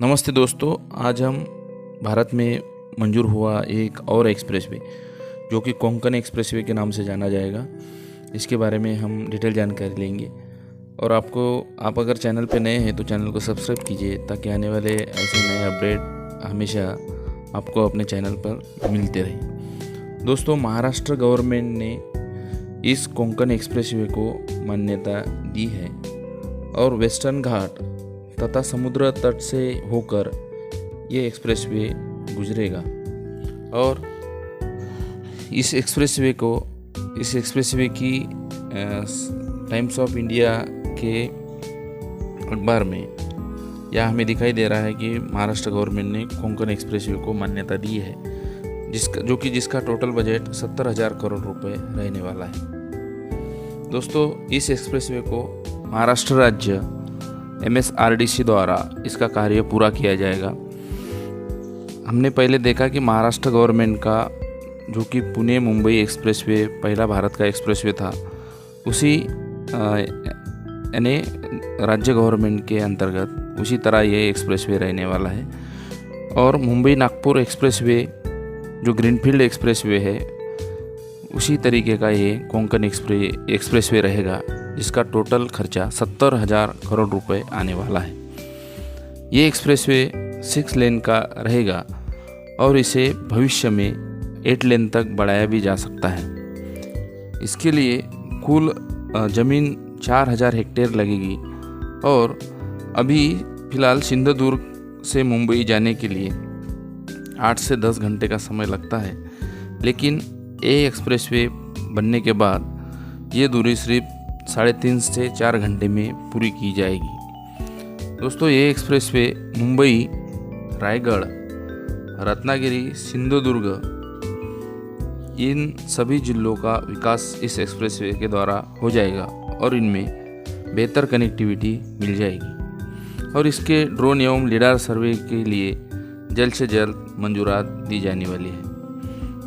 नमस्ते दोस्तों, आज हम भारत में मंजूर हुआ एक और एक्सप्रेसवे जो कि कोंकण एक्सप्रेसवे के नाम से जाना जाएगा, इसके बारे में हम डिटेल जानकारी लेंगे। और आप अगर चैनल पे नए हैं तो चैनल को सब्सक्राइब कीजिए ताकि आने वाले ऐसे नए अपडेट हमेशा आपको अपने चैनल पर मिलते रहे। दोस्तों, महाराष्ट्र गवर्नमेंट ने इस कोंकण एक्सप्रेसवे को मान्यता दी है और वेस्टर्न घाट तथा समुद्र तट से होकर ये एक्सप्रेसवे गुजरेगा। और इस एक्सप्रेसवे की टाइम्स ऑफ इंडिया के अखबार में यह हमें दिखाई दे रहा है कि महाराष्ट्र गवर्नमेंट ने कोंकण एक्सप्रेसवे को मान्यता दी है, जिसका टोटल बजट 70,000 करोड़ रुपए रहने वाला है। दोस्तों, इस एक्सप्रेसवे को महाराष्ट्र राज्य MSRDC द्वारा इसका कार्य पूरा किया जाएगा। हमने पहले देखा कि महाराष्ट्र गवर्नमेंट का जो कि पुणे मुंबई एक्सप्रेसवे पहला भारत का एक्सप्रेसवे था, उसी यानी राज्य गवर्नमेंट के अंतर्गत उसी तरह ये एक्सप्रेसवे रहने वाला है। और मुंबई नागपुर एक्सप्रेसवे जो ग्रीनफील्ड एक्सप्रेसवे है, उसी तरीके का ये कोंकण एक्सप्रेसवे रहेगा, जिसका टोटल खर्चा 70,000 करोड़ रुपए आने वाला है। ये एक्सप्रेसवे 6 लेन का रहेगा और इसे भविष्य में 8 लेन तक बढ़ाया भी जा सकता है। इसके लिए कुल ज़मीन 4,000 हेक्टेयर लगेगी और अभी फ़िलहाल सिंधुदुर्ग से मुंबई जाने के लिए 8 से 10 घंटे का समय लगता है, लेकिन ये एक्सप्रेसवे बनने के बाद ये दूरी सिर्फ 3.5 से 4 घंटे में पूरी की जाएगी। दोस्तों, ये एक्सप्रेसवे मुंबई, रायगढ़, रत्नागिरी, सिंधुदुर्ग इन सभी जिलों का विकास इस एक्सप्रेसवे के द्वारा हो जाएगा और इनमें बेहतर कनेक्टिविटी मिल जाएगी। और इसके ड्रोन एवं लिडार सर्वे के लिए जल्द से जल्द मंजूरात दी जाने वाली है।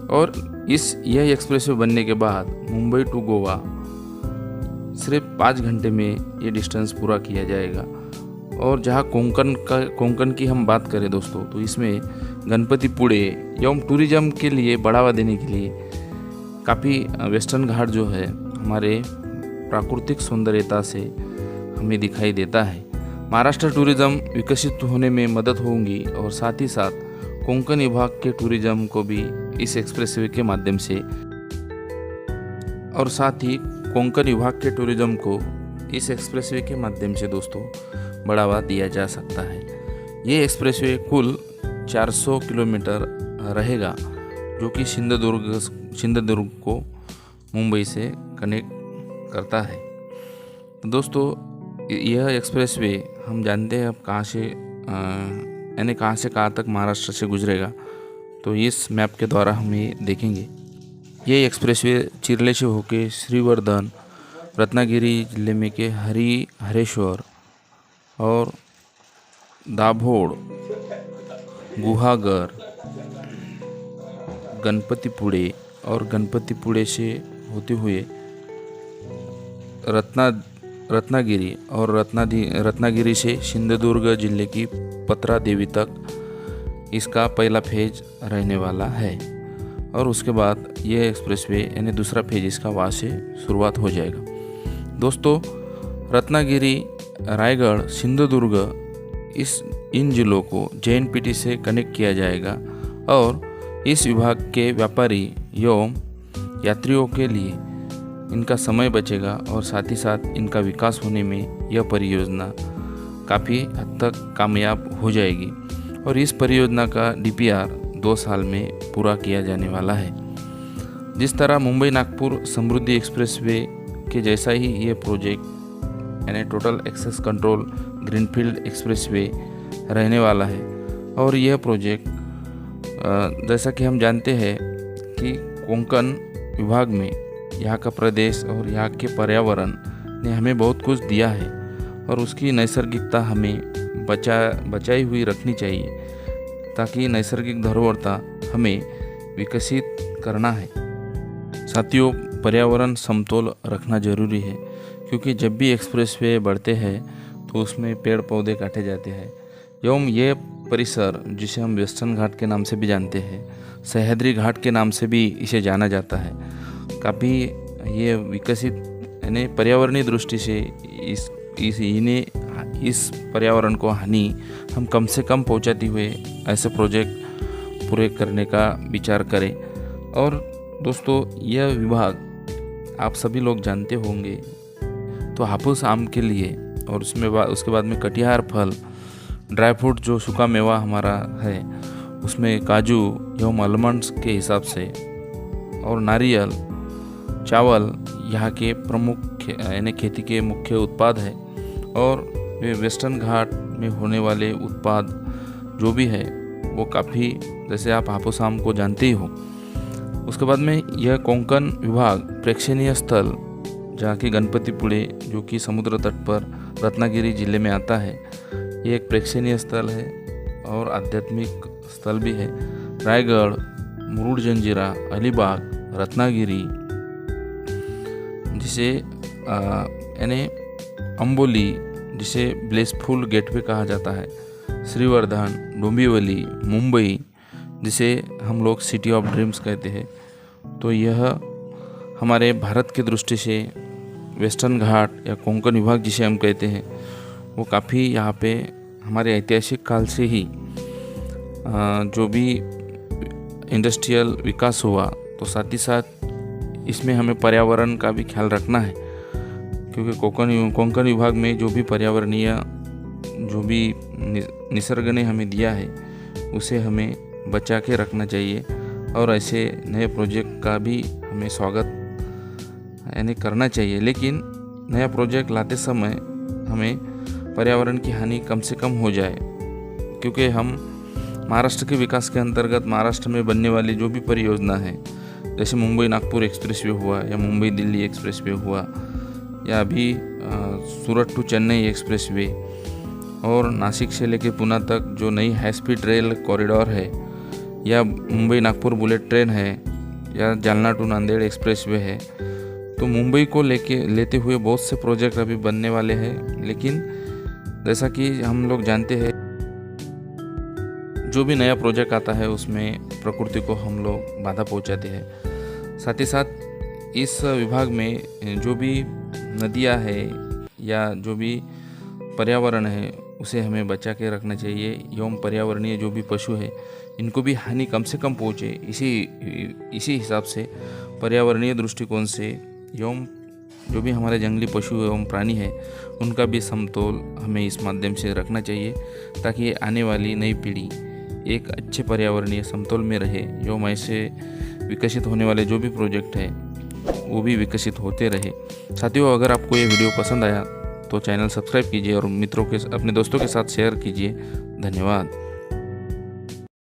और यह एक्सप्रेसवे बनने के बाद मुंबई टू गोवा सिर्फ 5 घंटे में ये डिस्टेंस पूरा किया जाएगा। और जहाँ कोंकण की हम बात करें दोस्तों, तो इसमें गणपतिपुळे एवं टूरिज्म के लिए बढ़ावा देने के लिए काफ़ी वेस्टर्न घाट जो है हमारे प्राकृतिक सौंदर्यता से हमें दिखाई देता है। महाराष्ट्र टूरिज्म विकसित होने में मदद होगी और साथ ही साथ कोंकण विभाग के टूरिज्म को भी इस एक्सप्रेसवे के माध्यम से इस एक्सप्रेसवे के माध्यम से दोस्तों बढ़ावा दिया जा सकता है। ये एक्सप्रेसवे कुल 400 किलोमीटर रहेगा, जो कि सिंधुदुर्ग को मुंबई से कनेक्ट करता है। तो दोस्तों, यह एक्सप्रेसवे हम जानते हैं अब कहाँ से कहाँ तक महाराष्ट्र से गुजरेगा, तो इस मैप के द्वारा हम ये देखेंगे। ये एक्सप्रेसवे चिरले से होकर श्रीवर्धन, रत्नागिरी जिले में के हरेश्वर और दाभोळ, गुहागर, गणपतिपुळे और गणपतिपुळे से होते हुए रत्नागिरी और रत्नागिरी से सिंधुदुर्ग जिले की पत्रा देवी तक इसका पहला फेज रहने वाला है। और उसके बाद ये एक्सप्रेसवे यानी दूसरा फेज इसका वहाँ से शुरुआत हो जाएगा। दोस्तों, रत्नागिरी, रायगढ़, सिंधुदुर्ग इन जिलों को JNPT से कनेक्ट किया जाएगा और इस विभाग के व्यापारी एवं यात्रियों के लिए इनका समय बचेगा और साथ ही साथ इनका विकास होने में यह परियोजना काफ़ी हद तक कामयाब हो जाएगी। और इस परियोजना का DPR 2 साल में पूरा किया जाने वाला है। जिस तरह मुंबई नागपुर समृद्धि एक्सप्रेसवे के जैसा ही ये प्रोजेक्ट यानी total access control greenfield expressway रहने वाला है। और यह प्रोजेक्ट जैसा कि हम जानते हैं कि कोंकण विभाग में यहाँ का प्रदेश और यहाँ के पर्यावरण ने हमें बहुत कुछ दिया है और उसकी नैसर्गिकता हमें बचाई हुई रखनी चाहिए, ताकि नैसर्गिक धरोहरता हमें विकसित करना है। साथियों, पर्यावरण समतोल रखना जरूरी है, क्योंकि जब भी एक्सप्रेसवे बढ़ते हैं तो उसमें पेड़ पौधे काटे जाते हैं, एवं ये परिसर जिसे हम वेस्टर्न घाट के नाम से भी जानते हैं, सह्याद्री घाट के नाम से भी इसे जाना जाता है, काफ़ी ये विकसित यानी पर्यावरणीय दृष्टि से इस पर्यावरण को हानि हम कम से कम पहुंचाते हुए ऐसे प्रोजेक्ट पूरे करने का विचार करें। और दोस्तों, यह विभाग आप सभी लोग जानते होंगे तो हापुस आम के लिए और उसके बाद में कटिहार फल, ड्राई फ्रूट जो सूखा मेवा हमारा है उसमें काजू एवं आलमंड्स के हिसाब से, और नारियल, चावल यहाँ के प्रमुख यानी खेती के मुख्य उत्पाद है। और वे वेस्टर्न घाट में होने वाले उत्पाद जो भी है वो काफ़ी, जैसे आप हापुस आम को जानते ही हो। उसके बाद में यह कोंकण विभाग प्रेक्षणीय स्थल जहाँ की गणपतिपुळे जो कि समुद्र तट पर रत्नागिरी जिले में आता है, ये एक प्रेक्षणीय स्थल है और आध्यात्मिक स्थल भी है। रायगढ़, मुरुड जंजीरा, अलीबाग, रत्नागिरी जिसे यानी अंबोली जिसे ब्लेसफुल गेटवे कहा जाता है, श्रीवर्धन, डोंबिवली, मुंबई जिसे हम लोग सिटी ऑफ ड्रीम्स कहते हैं। तो यह हमारे भारत की दृष्टि से वेस्टर्न घाट या कोंकण विभाग जिसे हम कहते हैं वो काफ़ी यहाँ पे हमारे ऐतिहासिक काल से ही जो भी इंडस्ट्रियल विकास हुआ, तो साथ ही साथ इसमें हमें पर्यावरण का भी ख्याल रखना है, क्योंकि कोंकण विभाग में जो भी पर्यावरणीय जो भी निसर्ग ने हमें दिया है उसे हमें बचा के रखना चाहिए। और ऐसे नए प्रोजेक्ट का भी हमें स्वागत यानी करना चाहिए, लेकिन नया प्रोजेक्ट लाते समय हमें पर्यावरण की हानि कम से कम हो जाए, क्योंकि हम महाराष्ट्र के विकास के अंतर्गत महाराष्ट्र में बनने वाली जो भी परियोजना है, जैसे मुंबई नागपुर एक्सप्रेसवे हुआ या मुंबई दिल्ली एक्सप्रेसवे हुआ या अभी सूरत टू चेन्नई एक्सप्रेसवे और नासिक से लेकर पुणे तक जो नई हाई स्पीड रेल कॉरिडोर है, या मुंबई नागपुर बुलेट ट्रेन है, या जालना टू नांदेड़ एक्सप्रेसवे है, तो मुंबई को लेते हुए बहुत से प्रोजेक्ट अभी बनने वाले हैं। लेकिन जैसा कि हम लोग जानते हैं, जो भी नया प्रोजेक्ट आता है उसमें प्रकृति को हम लोग बाधा पहुंचाते हैं। साथ ही साथ इस विभाग में जो भी नदियां है या जो भी पर्यावरण है उसे हमें बचा के रखना चाहिए, एवं पर्यावरणीय जो भी पशु है इनको भी हानि कम से कम पहुँचे। इसी हिसाब से पर्यावरणीय दृष्टिकोण से एवं जो भी हमारे जंगली पशु एवं प्राणी है उनका भी समतोल हमें इस माध्यम से रखना चाहिए, ताकि आने वाली नई पीढ़ी एक अच्छे पर्यावरणीय समतोल में रहे। एवं ऐसे विकसित होने वाले जो भी प्रोजेक्ट है वो भी विकसित होते रहे। साथियों, अगर आपको ये वीडियो पसंद आया तो चैनल सब्सक्राइब कीजिए और अपने दोस्तों के साथ शेयर कीजिए। धन्यवाद।